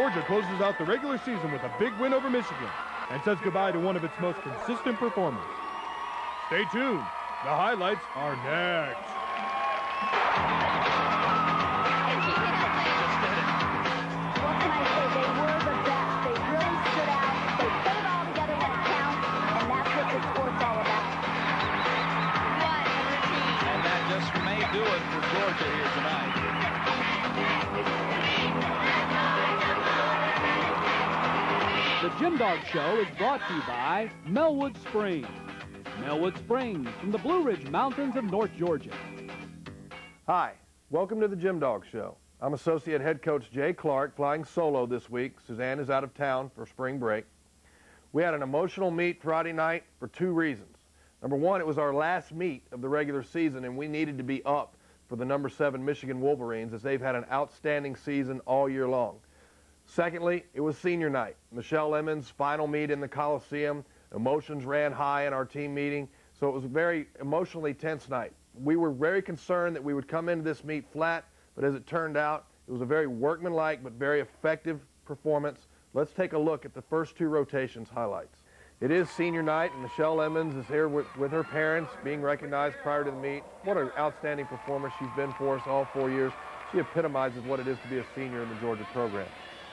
Georgia closes out the regular season with a big win over Michigan and says goodbye to one of its most consistent performers. Stay tuned. The highlights are next. What can I say? They were the best. They really stood out. They put it all together when it counts, and that's what the sport's all about. What a routine. And that just may do it for Georgia here tonight. The Gym Dog Show is brought to you by Melwood Springs. Melwood Springs from the Blue Ridge Mountains of North Georgia. Hi, welcome to the Gym Dog Show. I'm Associate Head Coach Jay Clark, flying solo this week. Suzanne is out of town for spring break. We had an emotional meet Friday night for two reasons. Number one, it was our last meet of the regular season, and we needed to be up for the number 7 Michigan Wolverines, as they've had an outstanding season all year long. Secondly, it was senior night. Michelle Emmons' final meet in the Coliseum. Emotions ran high in our team meeting, so it was a very emotionally tense night. We were very concerned that we would come into this meet flat, but as it turned out, it was a very workmanlike but very effective performance. Let's take a look at the first two rotations highlights. It is senior night, and Michelle Emmons is here with her parents, being recognized prior to the meet. What an outstanding performer she's been for us all 4 years. She epitomizes what it is to be a senior in the Georgia program.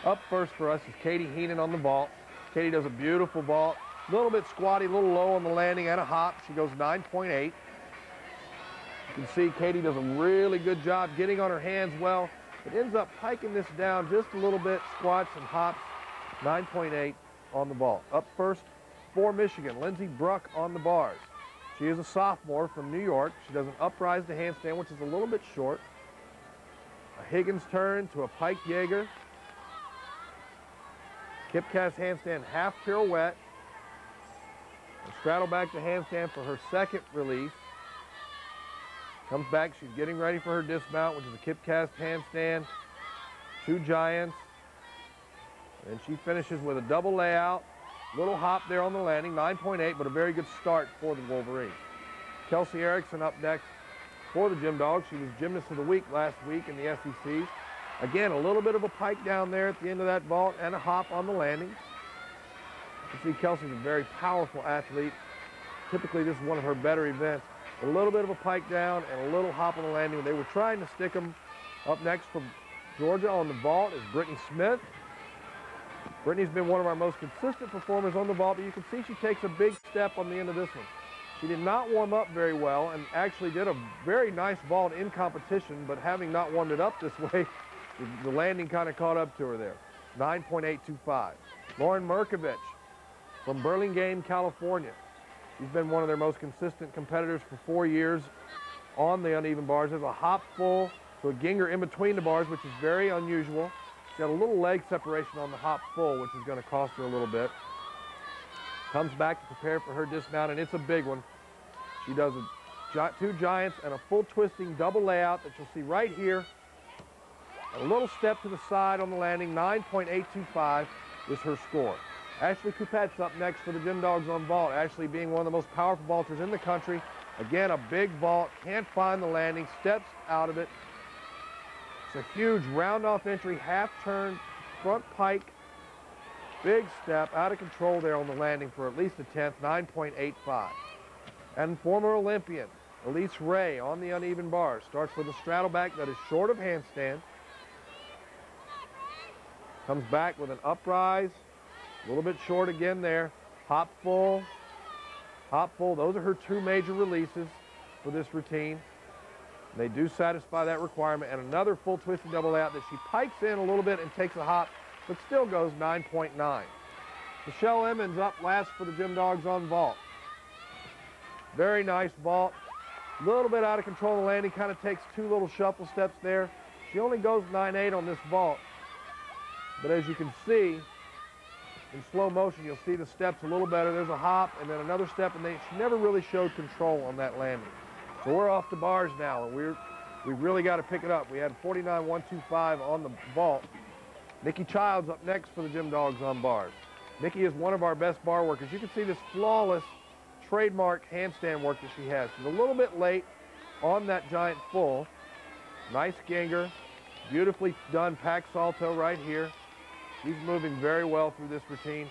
Up first for us is Katie Heenan on the vault. Katie does a beautiful vault. A little bit squatty, a little low on the landing and a hop. She goes 9.8. You can see Katie does a really good job getting on her hands well. It ends up hiking this down just a little bit, squats and hops, 9.8 on the vault. Up first for Michigan, Lindsey Bruck on the bars. She is a sophomore from New York. She does an uprise to handstand, which is a little bit short. A Higgins turn to a pike Jaeger. Kip cast handstand half pirouette. A straddle back to handstand for her second release. Comes back, she's getting ready for her dismount, which is a kip cast handstand, 2 giants. And she finishes with a double layout. Little hop there on the landing, 9.8, but a very good start for the Wolverines. Kelsey Erickson up next for the Gym Dogs. She was Gymnast of the Week last week in the SECs. Again, a little bit of a pike down there at the end of that vault and a hop on the landing. You can see Kelsey's a very powerful athlete. Typically, this is one of her better events. A little bit of a pike down and a little hop on the landing. They were trying to stick them. Up next from Georgia on the vault is Brittany Smith. Brittany's been one of our most consistent performers on the vault, but you can see she takes a big step on the end of this one. She did not warm up very well and actually did a very nice vault in competition, but having not warmed it up this way, the landing kind of caught up to her there. 9.825. Lauren Merkovich from Burlingame, California. She's been one of their most consistent competitors for 4 years on the uneven bars. There's a hop full to a ginger in between the bars, which is very unusual. She had a little leg separation on the hop full, which is going to cost her a little bit. Comes back to prepare for her dismount, and it's a big one. She does 2 giants and a full twisting double layout that you'll see right here. A little step to the side on the landing, 9.825 is her score. Ashley Coupette's up next for the Gym Dogs on vault. Ashley being one of the most powerful vaulters in the country. Again, a big vault, can't find the landing, steps out of it. It's a huge round-off entry, half turn, front pike, big step, out of control there on the landing for at least a 10th, 9.85. And former Olympian Elise Ray on the uneven bars starts with a straddle back that is short of handstand. Comes back with an uprise, a little bit short again there. Hop full, hop full. Those are her 2 major releases for this routine. They do satisfy that requirement. And another full twisting double layout that she pikes in a little bit and takes a hop, but still goes 9.9. Michelle Emmons up last for the Gym Dogs on vault. Very nice vault. A little bit out of control of the landing, kind of takes 2 little shuffle steps there. She only goes 9.8 on this vault. But as you can see, in slow motion, you'll see the steps a little better. There's a hop and then another step, and she never really showed control on that landing. So we're off the bars now, and we've really got to pick it up. We had 49.125 on the vault. Nikki Childs up next for the Gym Dogs on bars. Nikki is one of our best bar workers. You can see this flawless trademark handstand work that she has. She's a little bit late on that giant full. Nice ginger, beautifully done pack salto right here. She's moving very well through this routine.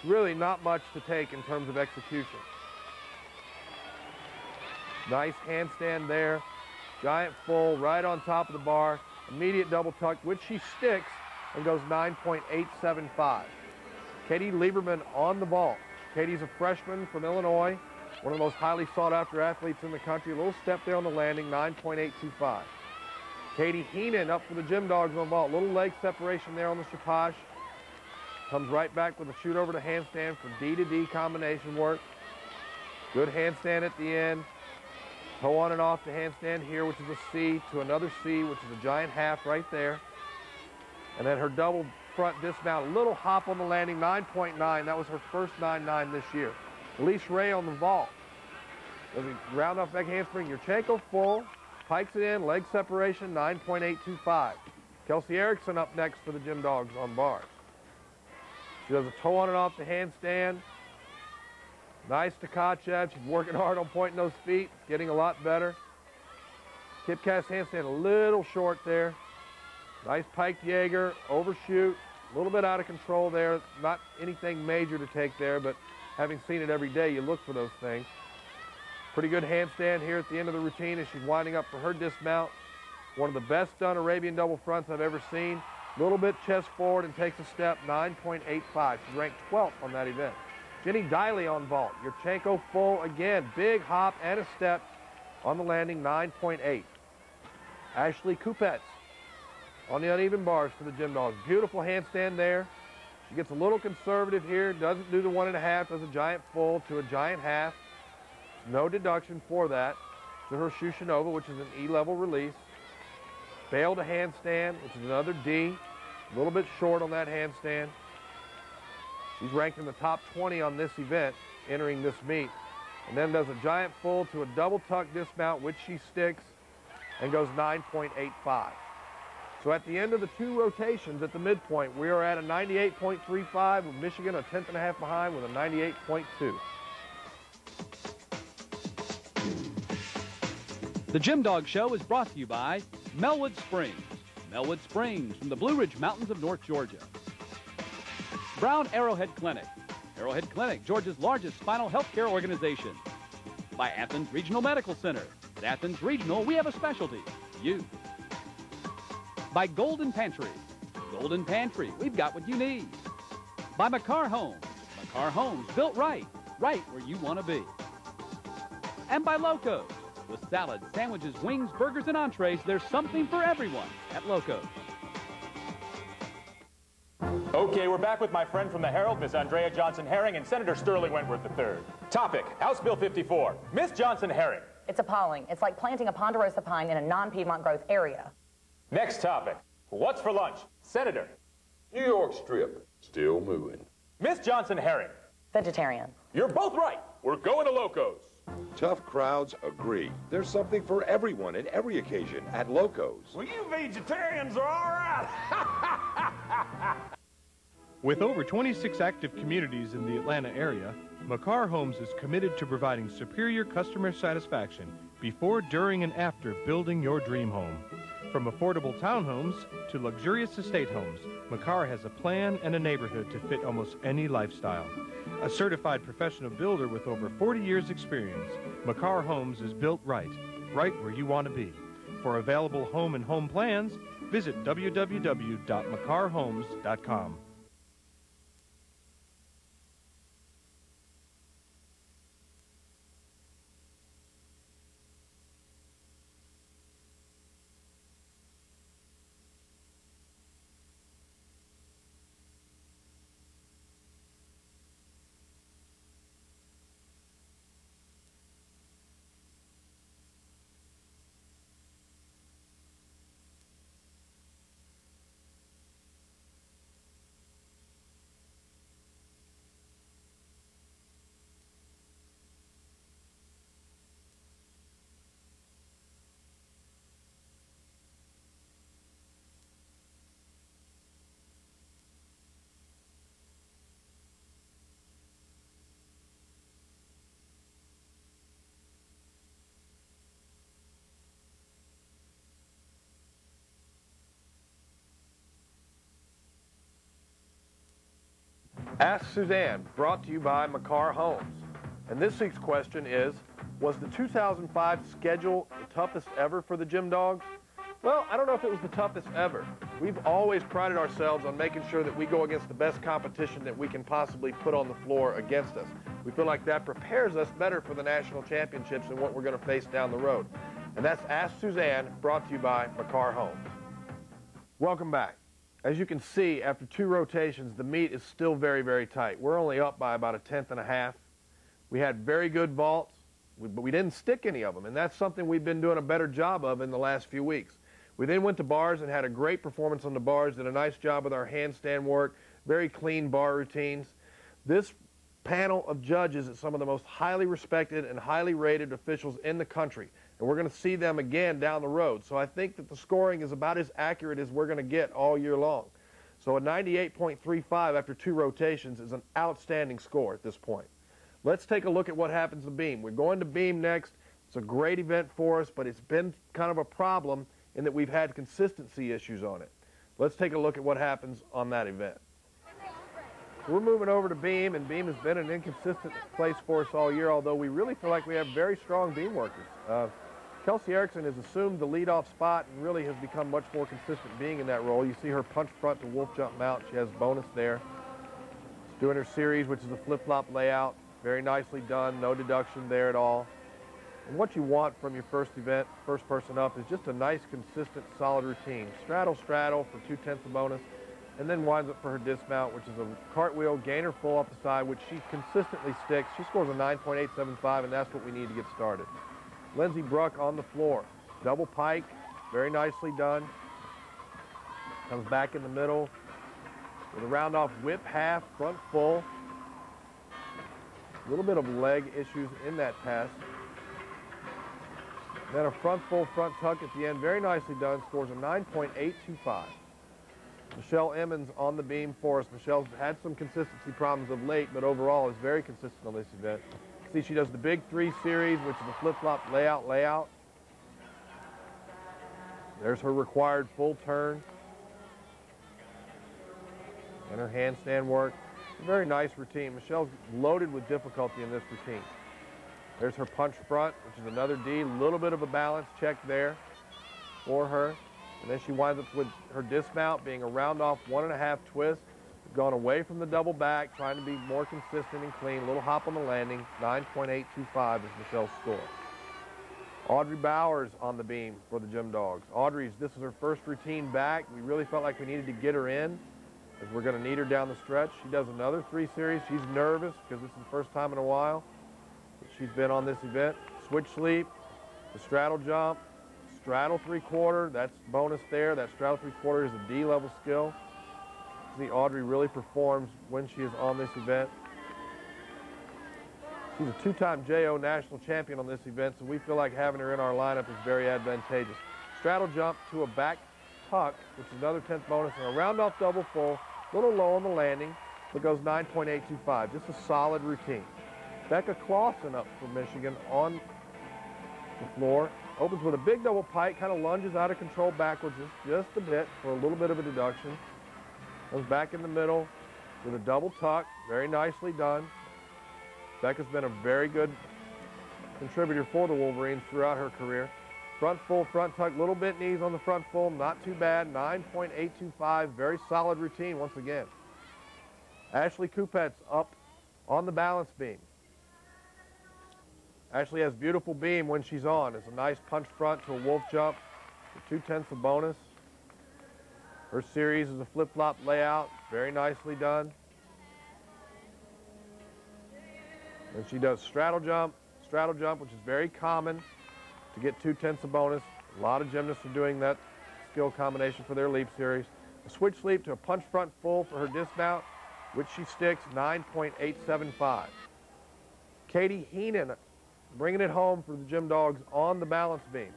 Really not much to take in terms of execution. Nice handstand there. Giant full right on top of the bar. Immediate double tuck, which she sticks and goes 9.875. Katie Lieberman on the vault. Katie's a freshman from Illinois, one of the most highly sought after athletes in the country. A little step there on the landing, 9.825. Katie Heenan up for the Gym Dogs on vault. Little leg separation there on the Shapash. Comes right back with a shoot over to handstand for D to D combination work. Good handstand at the end. Toe on and off the handstand here, which is a C, to another C, which is a giant half right there. And then her double front dismount, a little hop on the landing, 9.9. That was her first 9.9 this year. Elise Ray on the vault. Does a round off back handspring. Yurchenko full, pikes it in, leg separation, 9.825. Kelsey Erickson up next for the Gym Dogs on bars. She does a toe on and off the handstand. Nice to Tkachev. She's working hard on pointing those feet. It's getting a lot better. Kip cast handstand a little short there. Nice piked Jaeger, overshoot. A little bit out of control there. Not anything major to take there, but having seen it every day, you look for those things. Pretty good handstand here at the end of the routine as she's winding up for her dismount. One of the best done Arabian double fronts I've ever seen. A little bit chest forward and takes a step, 9.85. She's ranked 12th on that event. Jenny Diley on vault. Yurchenko full again. Big hop and a step on the landing, 9.8. Ashley Kupets on the uneven bars for the Gym Dogs. Beautiful handstand there. She gets a little conservative here. Doesn't do the 1.5. Does a giant full to a giant half. No deduction for that to her Shushinova, which is an E-level release. Failed a handstand, which is another D. A little bit short on that handstand. She's ranked in the top 20 on this event, entering this meet. And then does a giant full to a double tuck dismount, which she sticks, and goes 9.85. So at the end of the two rotations at the midpoint, we are at a 98.35 with Michigan a 10th and a half behind with a 98.2. The Gym Dog Show is brought to you by Melwood Springs. Melwood Springs from the Blue Ridge Mountains of North Georgia. Brown Arrowhead Clinic. Arrowhead Clinic, Georgia's largest spinal health care organization. By Athens Regional Medical Center. At Athens Regional, we have a specialty, you. By Golden Pantry. Golden Pantry, we've got what you need. By McCarr Homes. McCarr Homes, built right, right where you want to be. And by Locos. With salads, sandwiches, wings, burgers, and entrees, there's something for everyone at Locos. Okay, we're back with my friend from the Herald, Miss Andrea Johnson-Herring, and Senator Sterling Wentworth III. Topic, House Bill 54. Miss Johnson-Herring. It's appalling. It's like planting a ponderosa pine in a non-Piedmont growth area. Next topic, what's for lunch? Senator. New York Strip, still moving. Miss Johnson-Herring. Vegetarian. You're both right. We're going to Locos. Tough crowds agree. There's something for everyone at every occasion at Locos. Well, you vegetarians are all right. With over 26 active communities in the Atlanta area, McCarr Homes is committed to providing superior customer satisfaction before, during, and after building your dream home. From affordable townhomes to luxurious estate homes, McCarr has a plan and a neighborhood to fit almost any lifestyle. A certified professional builder with over 40 years experience, McCarr Homes is built right, right where you want to be. For available home and home plans, visit www.mccarrhomes.com. Ask Suzanne, brought to you by Makar Homes. And this week's question is, was the 2005 schedule the toughest ever for the Gym Dogs? Well, I don't know if it was the toughest ever. We've always prided ourselves on making sure that we go against the best competition that we can possibly put on the floor against us. We feel like that prepares us better for the national championships and what we're going to face down the road. And that's Ask Suzanne, brought to you by Makar Homes. Welcome back. As you can see, after 2 rotations, the meet is still very, very tight. We're only up by about 1/10.5. We had very good vaults, but we didn't stick any of them, and that's something we've been doing a better job of in the last few weeks. We then went to bars and had a great performance on the bars, did a nice job with our handstand work, very clean bar routines. This panel of judges is some of the most highly respected and highly rated officials in the country, and we're going to see them again down the road. So I think that the scoring is about as accurate as we're going to get all year long. So a 98.35 after 2 rotations is an outstanding score at this point. Let's take a look at what happens to beam. We're going to beam next. It's a great event for us, but it's been kind of a problem in that we've had consistency issues on it. Let's take a look at what happens on that event. We're moving over to beam, and beam has been an inconsistent place for us all year, although we really feel like we have very strong beam workers. Kelsey Erickson has assumed the leadoff spot and really has become much more consistent being in that role. You see her punch front to wolf jump mount. She has bonus there. She's doing her series, which is a flip-flop layout. Very nicely done, no deduction there at all. And what you want from your first event, first person up, is just a nice, consistent, solid routine. Straddle, straddle for 2/10 of bonus, and then winds up for her dismount, which is a cartwheel, gainer full up the side, which she consistently sticks. She scores a 9.875, and that's what we need to get started. Lindsey Bruck on the floor. Double pike, very nicely done. Comes back in the middle with a round off whip half, front full. A little bit of leg issues in that pass. Then a front full front tuck at the end, very nicely done, scores a 9.825. Michelle Emmons on the beam for us. Michelle's had some consistency problems of late, but overall is very consistent on this event. See, she does the big 3 series, which is a flip-flop layout. There's her required full turn. And her handstand work. Very nice routine. Michelle's loaded with difficulty in this routine. There's her punch front, which is another D. A little bit of a balance check there for her. And then she winds up with her dismount being a round off 1.5 twist. Gone away from the double back, trying to be more consistent and clean. A little hop on the landing. 9.825 is Michelle's score. Audrey Bowers on the beam for the Gym Dogs. This is her first routine back. We really felt like we needed to get her in, as we're going to need her down the stretch. She does another 3 series. She's nervous because this is the first time in a while that she's been on this event. Switch sleep, the straddle jump, straddle 3/4. That's bonus there. That straddle 3/4 is a D-level skill. See, Audrey really performs when she is on this event. She's a 2-time JO national champion on this event, so we feel like having her in our lineup is very advantageous. Straddle jump to a back tuck, which is another 10th bonus, and a round off double full, a little low on the landing, but goes 9.825. Just a solid routine. Becca Clausen up for Michigan on the floor. Opens with a big double pike, kind of lunges out of control backwards just a bit for a little bit of a deduction. Comes back in the middle with a double tuck, very nicely done. Becca's been a very good contributor for the Wolverines throughout her career. Front full, front tuck, little bit knees on the front full, not too bad, 9.825, very solid routine once again. Ashley Kupets up on the balance beam. Ashley has beautiful beam when she's on. It's a nice punch front to a wolf jump for 2/10 of bonus. Her series is a flip-flop layout, very nicely done. And she does straddle jump, which is very common to get 2/10 of bonus. A lot of gymnasts are doing that skill combination for their leap series. A switch leap to a punch front full for her dismount, which she sticks 9.875. Katie Heenan bringing it home for the Gym Dogs on the balance beam.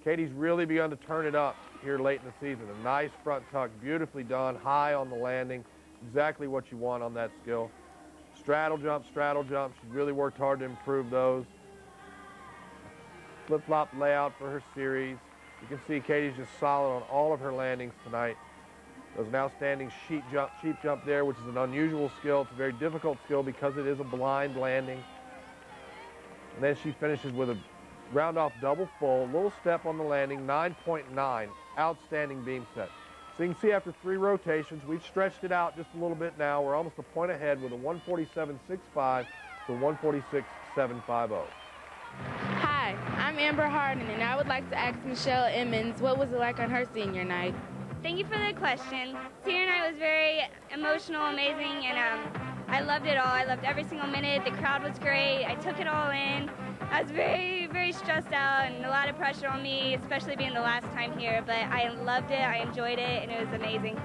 Katie's really begun to turn it up here late in the season. A nice front tuck, beautifully done, high on the landing. Exactly what you want on that skill. Straddle jump, straddle jump. She's really worked hard to improve those. Flip-flop layout for her series. You can see Katie's just solid on all of her landings tonight. Does an outstanding sheep jump there, which is an unusual skill. It's a very difficult skill because it is a blind landing. And then she finishes with a round-off double full, little step on the landing, 9.9, outstanding beam set. So you can see after 3 rotations, we've stretched it out just a little bit now. We're almost a point ahead with a 147.65 to 146.750. Hi, I'm Amber Harden, and I would like to ask Michelle Emmons, what was it like on her senior night? Thank you for the question. Senior night was very emotional, amazing, and I loved it all. I loved every single minute. The crowd was great. I took it all in. I was very, very stressed out and a lot of pressure on me, especially being the last time here, but I loved it, I enjoyed it, and it was amazing.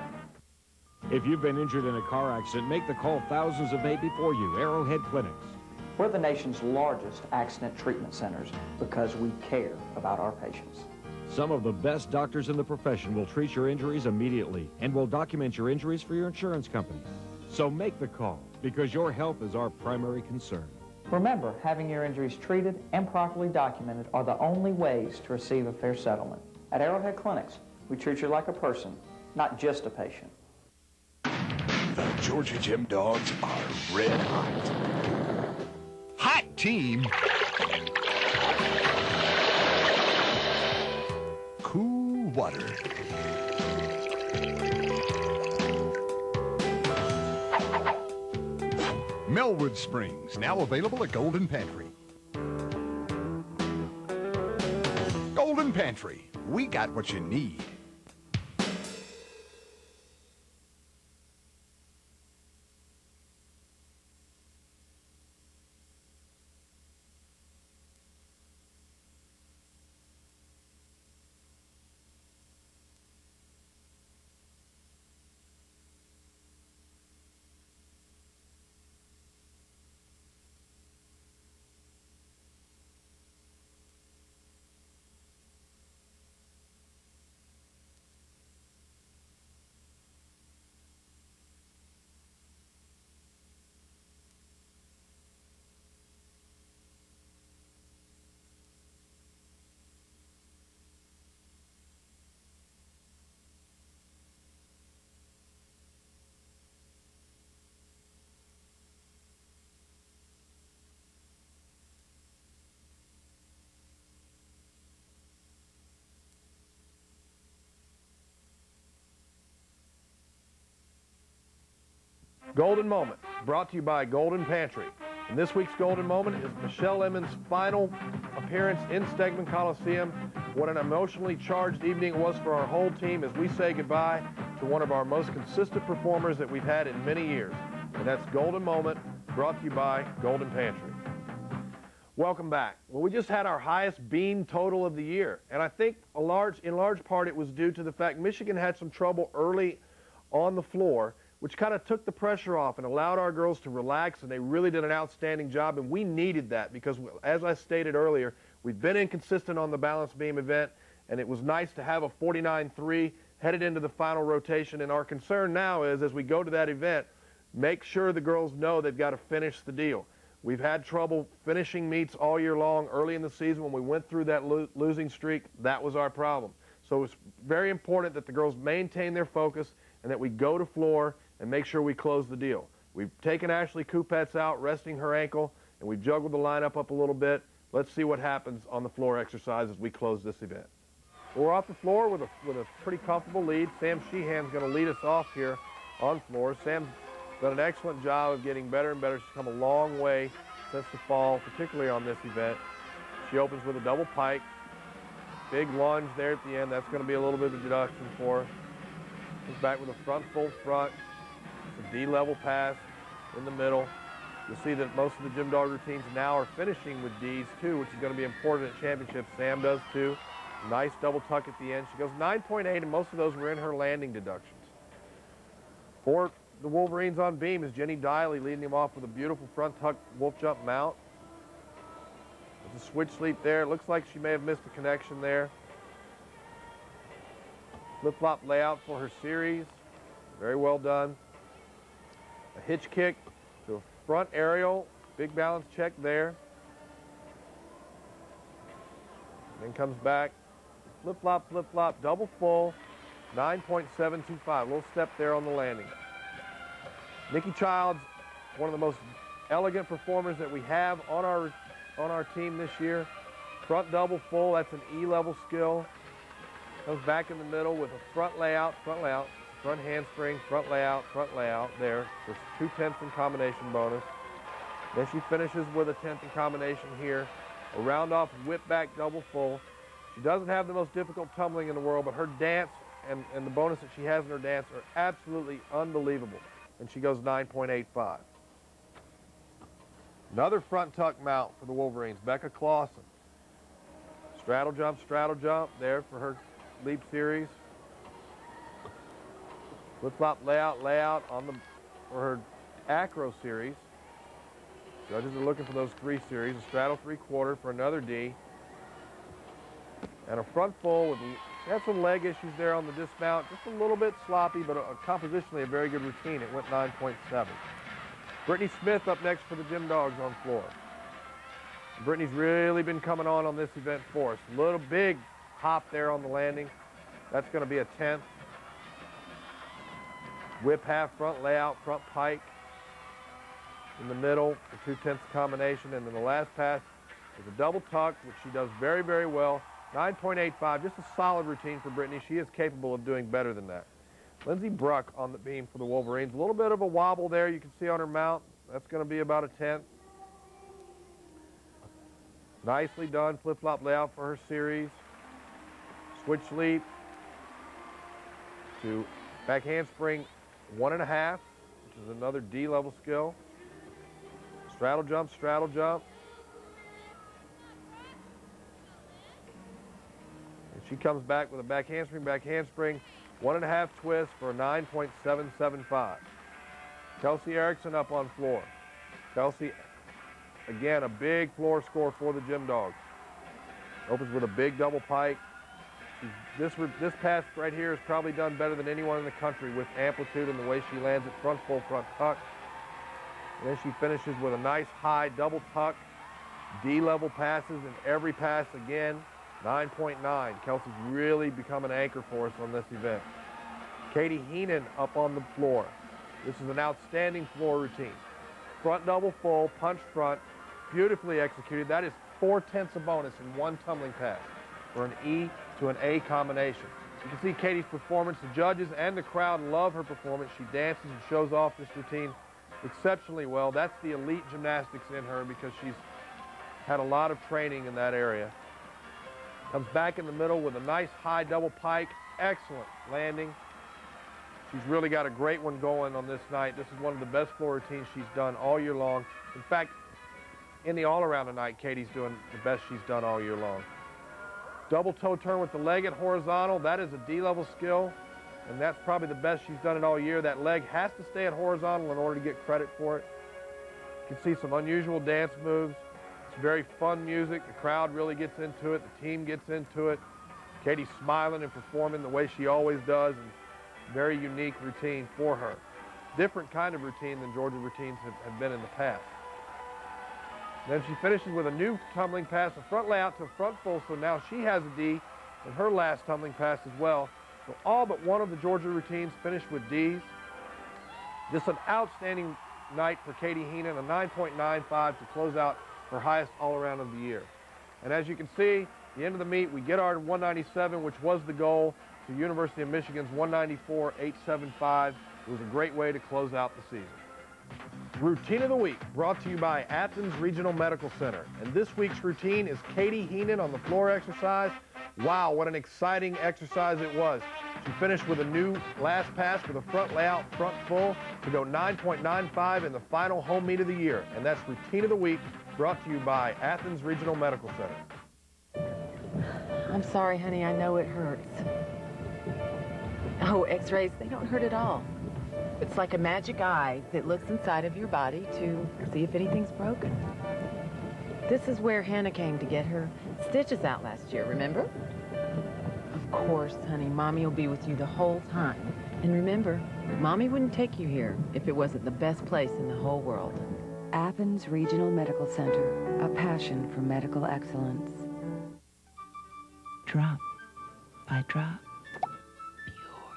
If you've been injured in a car accident, make the call thousands have made before you, Arrowhead Clinics. We're the nation's largest accident treatment centers because we care about our patients. Some of the best doctors in the profession will treat your injuries immediately and will document your injuries for your insurance company. So make the call, because your health is our primary concern. Remember, having your injuries treated and properly documented are the only ways to receive a fair settlement. At Arrowhead Clinics, we treat you like a person, not just a patient. The Georgia Gym Dogs are red hot. Hot team. Cool water. Melwood Springs, now available at Golden Pantry. Golden Pantry, we got what you need. Golden Moment, brought to you by Golden Pantry. And this week's Golden Moment is Michelle Emmons' final appearance in Stegman Coliseum. What an emotionally charged evening it was for our whole team as we say goodbye to one of our most consistent performers that we've had in many years. And that's Golden Moment, brought to you by Golden Pantry. Welcome back. Well, we just had our highest beam total of the year. And I think in large part it was due to the fact Michigan had some trouble early on the floor, which kind of took the pressure off and allowed our girls to relax, and they really did an outstanding job, and we needed that because, as I stated earlier, we've been inconsistent on the balance beam event, and it was nice to have a 49-3 headed into the final rotation, and our concern now is, as we go to that event, make sure the girls know they've got to finish the deal. We've had trouble finishing meets all year long. Early in the season when we went through that losing streak, that was our problem. So it's very important that the girls maintain their focus and that we go to floor and make sure we close the deal. We've taken Ashley Kupets out, resting her ankle, and we've juggled the lineup up a little bit. Let's see what happens on the floor exercise as we close this event. We're off the floor with a pretty comfortable lead. Sam Sheehan's going to lead us off here on floor. Sam's done an excellent job of getting better and better. She's come a long way since the fall, particularly on this event. She opens with a double pike. Big lunge there at the end. That's going to be a little bit of a deduction for her. Comes back with a front full front. It's a D-level pass in the middle. You'll see that most of the Gym Dog routines now are finishing with Ds too, which is going to be important at championships. Sam does too. Nice double tuck at the end. She goes 9.8, and most of those were in her landing deductions. For the Wolverines on beam is Jenny Diley leading him off with a beautiful front tuck wolf jump mount. There's a switch sleep there. It looks like she may have missed a connection there. Flip-flop layout for her series. Very well done. A hitch kick to a front aerial. Big balance check there. Then comes back. Flip-flop, double full. 9.725, a little step there on the landing. Nikki Childs, one of the most elegant performers that we have on our team this year. Front double full, that's an E-level skill. Comes back in the middle with a front layout, front handspring, front layout there. There's 2 tenths in combination bonus. Then she finishes with a 10th in combination here. A round off whip back double full. She doesn't have the most difficult tumbling in the world, but her dance and the bonus that she has in her dance are absolutely unbelievable. And she goes 9.85. Another front tuck mount for the Wolverines, Becca Clausen. Straddle jump there for her leap series. Flip-flop layout for her acro series. Judges are looking for those 3 series. A straddle 3/4 for another D. And a front full with, she had some leg issues there on the dismount. Just a little bit sloppy, but compositionally a very good routine. It went 9.7. Brittany Smith up next for the Gym Dogs on floor. Brittany's really been coming on this event for us. A little big hop there on the landing. That's going to be a 10th. Whip half front layout, front pike in the middle, the 2/10 combination, and then the last pass is a double tuck, which she does very, very well. 9.85, just a solid routine for Brittany. She is capable of doing better than that. Lindsey Bruck on the beam for the Wolverines. A little bit of a wobble there you can see on her mount. That's going to be about a 10th. Nicely done flip-flop layout for her series. Switch leap to back handspring 1.5, which is another D-level skill. Straddle jump. And she comes back with a back handspring, 1.5 twist for a 9.775. Kelsey Erickson up on floor. Kelsey, again, a big floor score for the Gym Dogs. Opens with a big double pike. This pass right here is probably done better than anyone in the country with amplitude and the way she lands it. Front full, front tuck. And then she finishes with a nice high double tuck. D-level passes in every pass again. 9.9. Kelsey's really become an anchor for us on this event. Katie Heenan up on the floor. This is an outstanding floor routine. Front double full, punch front, beautifully executed. That is 4/10 of bonus in one tumbling pass for an E to an A combination. You can see Katie's performance. The judges and the crowd love her performance. She dances and shows off this routine exceptionally well. That's the elite gymnastics in her because she's had a lot of training in that area. Comes back in the middle with a nice high double pike. Excellent landing. She's really got a great one going on this night. This is one of the best floor routines she's done all year long. In fact, in the all-around tonight, Katie's doing the best she's done all year long. Double toe turn with the leg at horizontal. That is a D-level skill, and that's probably the best she's done it all year. That leg has to stay at horizontal in order to get credit for it. You can see some unusual dance moves. It's very fun music. The crowd really gets into it. The team gets into it. Katie's smiling and performing the way she always does. And very unique routine for her. Different kind of routine than Georgia routines have been in the past. Then she finishes with a new tumbling pass, a front layout to a front full, so now she has a D in her last tumbling pass as well. So all but one of the Georgia routines finished with Ds. Just an outstanding night for Katie Heenan, a 9.95 to close out her highest all-around of the year. And as you can see, at the end of the meet, we get our 197, which was the goal, to University of Michigan's 194.875. It was a great way to close out the season. Routine of the Week, brought to you by Athens Regional Medical Center. And this week's routine is Katie Heenan on the floor exercise. Wow, what an exciting exercise it was. She finished with a new last pass with a front layout, front full, to go 9.95 in the final home meet of the year. And that's Routine of the Week, brought to you by Athens Regional Medical Center. I'm sorry, honey, I know it hurts. Oh, x-rays, they don't hurt at all. It's like a magic eye that looks inside of your body to see if anything's broken. This is where Hannah came to get her stitches out last year, remember? Of course, honey, Mommy will be with you the whole time. And remember, Mommy wouldn't take you here if it wasn't the best place in the whole world. Athens Regional Medical Center, a passion for medical excellence. Drop by drop, pure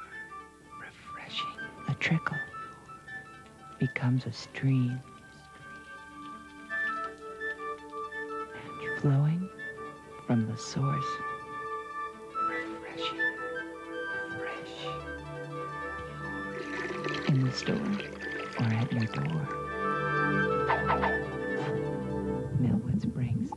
trickle becomes a stream, flowing from the source, refreshing, fresh, in the store or at your door. Millwood Springs.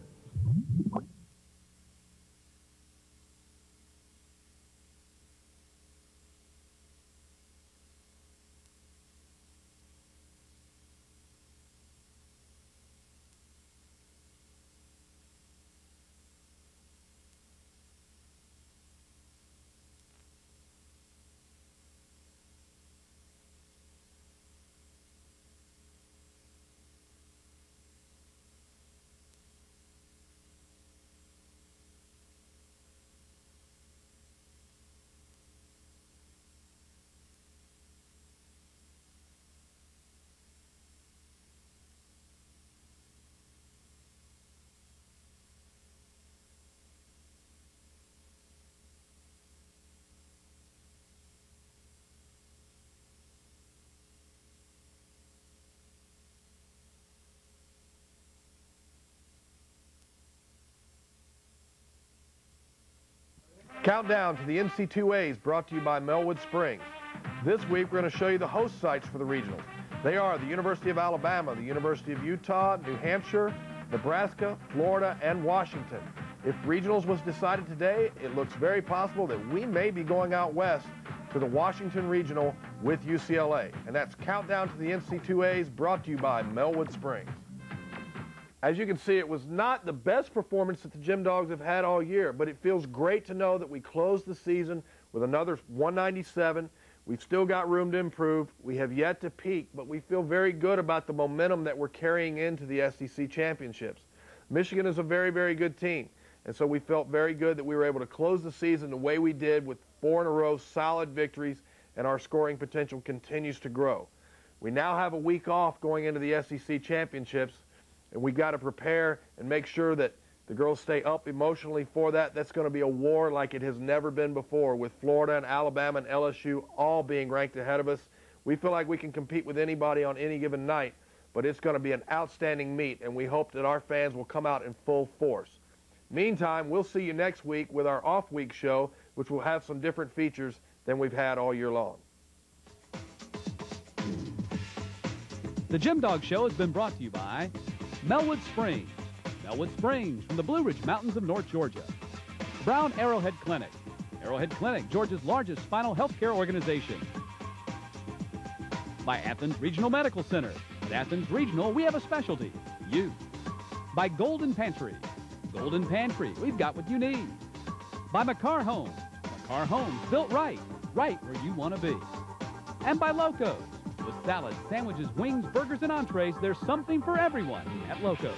Countdown to the NC2As brought to you by Mellwood Springs. This week we're going to show you the host sites for the regionals. They are the University of Alabama, the University of Utah, New Hampshire, Nebraska, Florida, and Washington. If regionals was decided today, it looks very possible that we may be going out west to the Washington Regional with UCLA. And that's Countdown to the NC2As brought to you by Mellwood Springs. As you can see, it was not the best performance that the Gym Dogs have had all year, but it feels great to know that we closed the season with another 197. We've still got room to improve. We have yet to peak, but we feel very good about the momentum that we're carrying into the SEC championships. Michigan is a very, very good team, and so we felt very good that we were able to close the season the way we did with 4 in a row solid victories, and our scoring potential continues to grow. We now have a week off going into the SEC championships, and we got to prepare and make sure that the girls stay up emotionally for that. That's going to be a war like it has never been before, with Florida and Alabama and LSU all being ranked ahead of us. We feel like we can compete with anybody on any given night, but it's going to be an outstanding meet, and we hope that our fans will come out in full force. Meantime, we'll see you next week with our off-week show, which will have some different features than we've had all year long. The Gym Dog Show has been brought to you by Mellwood Springs. Mellwood Springs from the Blue Ridge Mountains of North Georgia. Brown Arrowhead Clinic. Arrowhead Clinic, Georgia's largest spinal health care organization. By Athens Regional Medical Center. At Athens Regional, we have a specialty. You. By Golden Pantry. Golden Pantry, we've got what you need. By McCarr Homes. McCarr Homes, built right where you want to be. And by Locos. With salads, sandwiches, wings, burgers, and entrees, there's something for everyone at Locos.